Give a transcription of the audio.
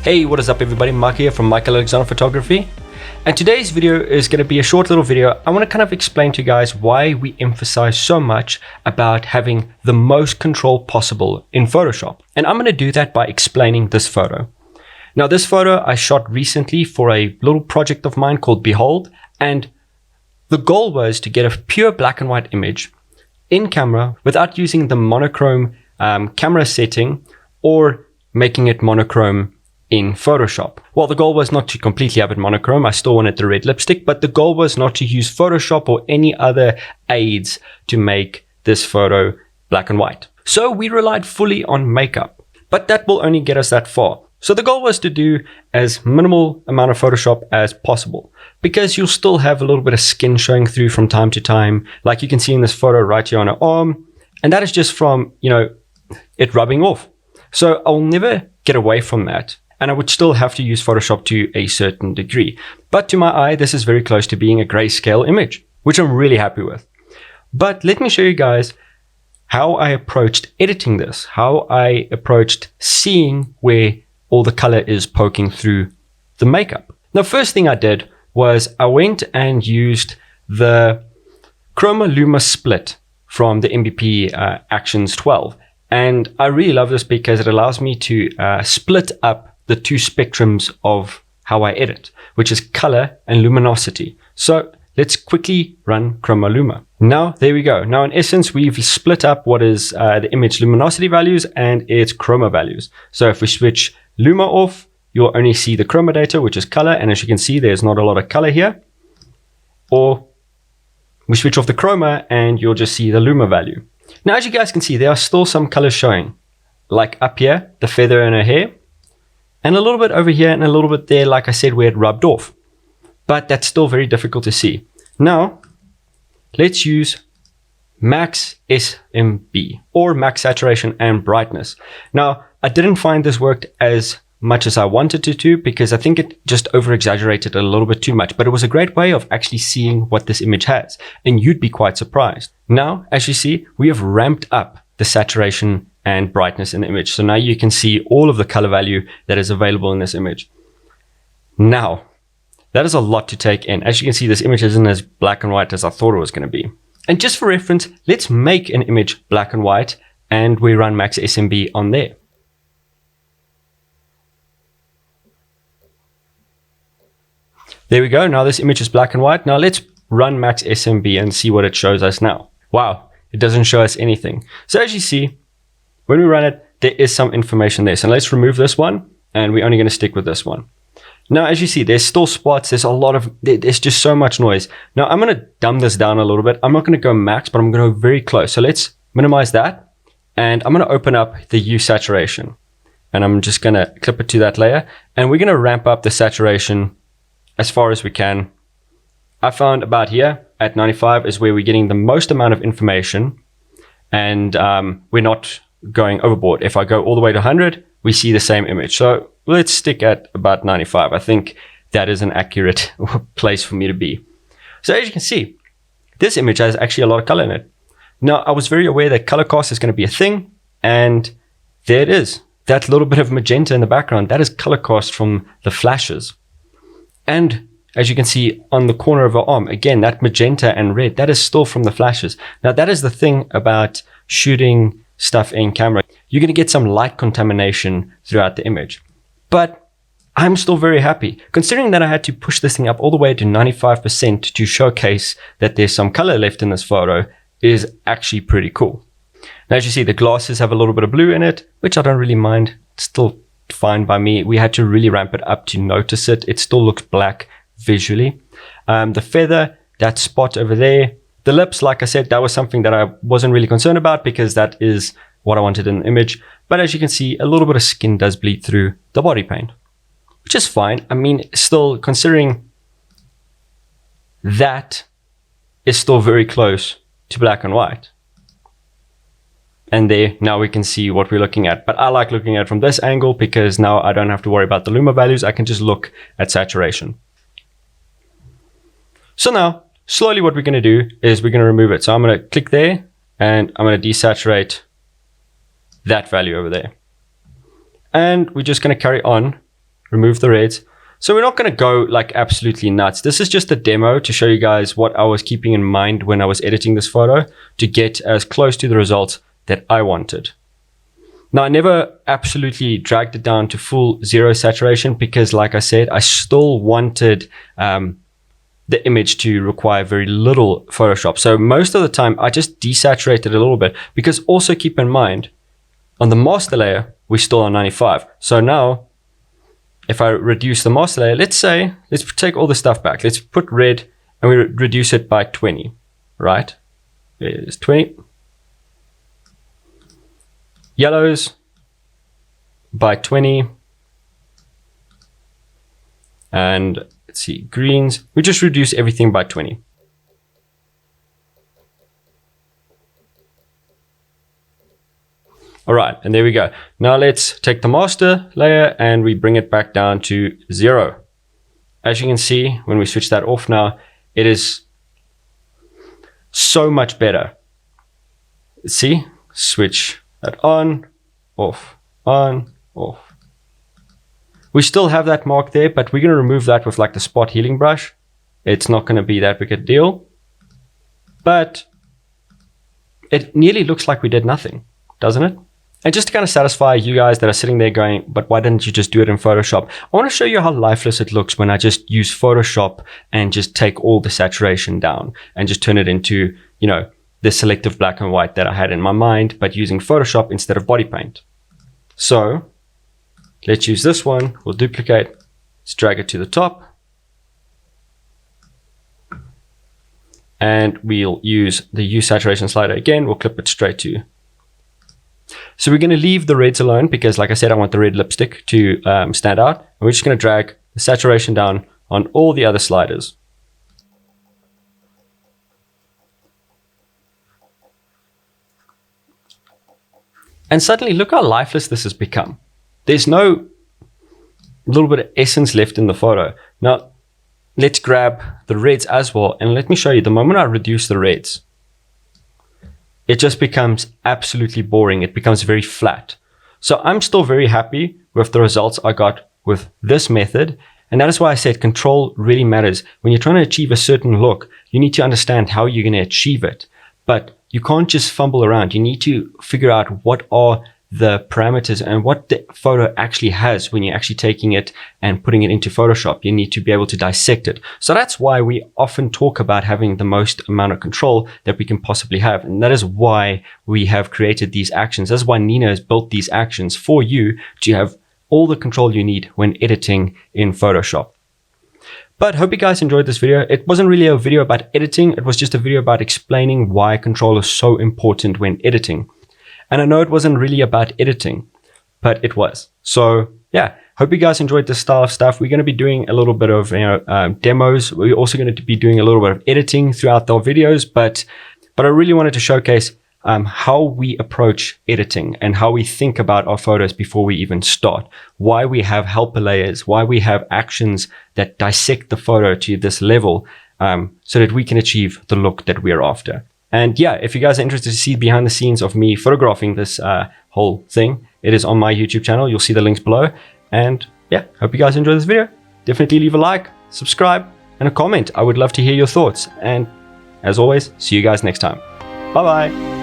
Hey, what is up everybody? Mike here from Michael Alexander Photography. And today's video is going to be a short little video. I want to kind of explain to you guys why we emphasize so much about having the most control possible in Photoshop. And I'm going to do that by explaining this photo. Now this photo I shot recently for a little project of mine called Behold. And the goal was to get a pure black and white image in camera without using the monochrome camera setting or making it monochrome in Photoshop. Well, the goal was not to completely have it monochrome. I still wanted the red lipstick, but the goal was not to use Photoshop or any other aids to make this photo black and white. So we relied fully on makeup, but that will only get us that far. So the goal was to do as minimal amount of Photoshop as possible, because you'll still have a little bit of skin showing through from time to time, like you can see in this photo right here on her arm. And that is just from, it rubbing off. So I'll never get away from that. And I would still have to use Photoshop to a certain degree. But to my eye, this is very close to being a grayscale image, which I'm really happy with. But let me show you guys how I approached editing this, how I approached seeing where all the color is poking through the makeup. Now, first thing I did was I went and used the Chroma Luma split from the MVP Actions 12. And I really love this because it allows me to split up the two spectrums of how I edit, which is color and luminosity. So let's quickly run Chroma Luma. Now, there we go. Now, in essence, we've split up what is the image luminosity values and its chroma values. So if we switch Luma off, you'll only see the chroma data, which is color. And as you can see, there's not a lot of color here. Or we switch off the chroma and you'll just see the Luma value. Now, as you guys can see, there are still some colors showing, like up here, the feather in her hair, and a little bit over here and a little bit there, like I said, where it rubbed off. But that's still very difficult to see. Now, let's use max SMB, or max saturation and brightness. Now, I didn't find this worked as much as I wanted it to, because I think it just over-exaggerated a little bit too much. But it was a great way of actually seeing what this image has, and you'd be quite surprised. Now, as you see, we have ramped up the saturation and brightness in the image. So now you can see all of the color value that is available in this image. Now, that is a lot to take in. As you can see, this image isn't as black and white as I thought it was going to be. And just for reference, let's make an image black and white, and we run max SMB on there. There we go. Now this image is black and white. Now let's run max SMB and see what it shows us now. Wow, it doesn't show us anything. So as you see, when we run it, there is some information there. So let's remove this one, and we're only going to stick with this one. Now, as you see, there's still spots. There's just so much noise. Now, I'm going to dumb this down a little bit. I'm not going to go max, but I'm going to go very close. So let's minimize that. And I'm going to open up the hue saturation. And I'm just going to clip it to that layer. And we're going to ramp up the saturation as far as we can. I found about here at 95 is where we're getting the most amount of information. And we're not going overboard. If I go all the way to 100, we see the same image. So let's stick at about 95. I think that is an accurate place for me to be. So as you can see, this image has actually a lot of color in it. Now, I was very aware that color cast is going to be a thing, and there it is. That little bit of magenta in the background, that is color cast from the flashes. And as you can see on the corner of her arm, again, that magenta and red, that is still from the flashes. Now, that is the thing about shooting stuff in camera. You're going to get some light contamination throughout the image. But I'm still very happy, considering that I had to push this thing up all the way to 95% to showcase that there's some color left in this photo is actually pretty cool. Now, as you see, the glasses have a little bit of blue in it, which I don't really mind. It's still fine by me. We had to really ramp it up to notice it. It still looks black visually. The feather, that spot over there, the lips, like I said, that was something that I wasn't really concerned about because that is what I wanted in the image. But as you can see, a little bit of skin does bleed through the body paint, which is fine. I mean, still considering that is still very close to black and white. And there, now we can see what we're looking at. But I like looking at it from this angle because now I don't have to worry about the Luma values. I can just look at saturation. So now, slowly what we're going to do is we're going to remove it. So I'm going to click there and I'm going to desaturate that value over there. And we're just going to carry on remove the reds. So we're not going to go like absolutely nuts. This is just a demo to show you guys what I was keeping in mind when I was editing this photo to get as close to the results that I wanted. Now, I never absolutely dragged it down to full zero saturation because, like I said, I still wanted the image to require very little Photoshop. So most of the time, I just desaturated a little bit, because also keep in mind, on the master layer, we're still on 95. So now, if I reduce the master layer, let's take all the stuff back. Let's put red and we reduce it by 20, right? There's 20. Yellows by 20. And let's see, greens. We just reduce everything by 20. All right, and there we go. Now let's take the master layer and we bring it back down to 0. As you can see, when we switch that off now, it is so much better. See, switch that on, off, on, off. We still have that mark there, but we're going to remove that with like the spot healing brush. It's not going to be that big a deal, but it nearly looks like we did nothing, doesn't it? And just to kind of satisfy you guys that are sitting there going, but why didn't you just do it in Photoshop? I want to show you how lifeless it looks when I just use Photoshop and just take all the saturation down and just turn it into, you know, the selective black and white that I had in my mind, but using Photoshop instead of body paint. So let's use this one. We'll duplicate. Let's drag it to the top. And we'll use the use saturation slider again. We'll clip it straight to. So we're going to leave the reds alone because, like I said, I want the red lipstick to stand out. And we're just going to drag the saturation down on all the other sliders. And suddenly, look how lifeless this has become. There's no little bit of essence left in the photo. Now, let's grab the reds as well. And let me show you, the moment I reduce the reds, it just becomes absolutely boring. It becomes very flat. So I'm still very happy with the results I got with this method. And that is why I said control really matters. When you're trying to achieve a certain look, you need to understand how you're going to achieve it. But you can't just fumble around. You need to figure out what are the parameters and what the photo actually has when you're actually taking it and putting it into Photoshop. You need to be able to dissect it. So that's why we often talk about having the most amount of control that we can possibly have. And that is why we have created these actions. That's why Nino has built these actions for you to have all the control you need when editing in Photoshop. But hope you guys enjoyed this video. It wasn't really a video about editing. It was just a video about explaining why control is so important when editing. And I know it wasn't really about editing, but it was. So yeah, hope you guys enjoyed this style of stuff. We're going to be doing a little bit of demos. We're also going to be doing a little bit of editing throughout our videos, but I really wanted to showcase how we approach editing and how we think about our photos before we even start. Why we have helper layers, why we have actions that dissect the photo to this level, so that we can achieve the look that we're after. And yeah, if you guys are interested to see behind the scenes of me photographing this whole thing, it is on my YouTube channel. You'll see the links below. And yeah, hope you guys enjoyed this video. Definitely leave a like, subscribe, and a comment. I would love to hear your thoughts. And as always, see you guys next time. Bye-bye.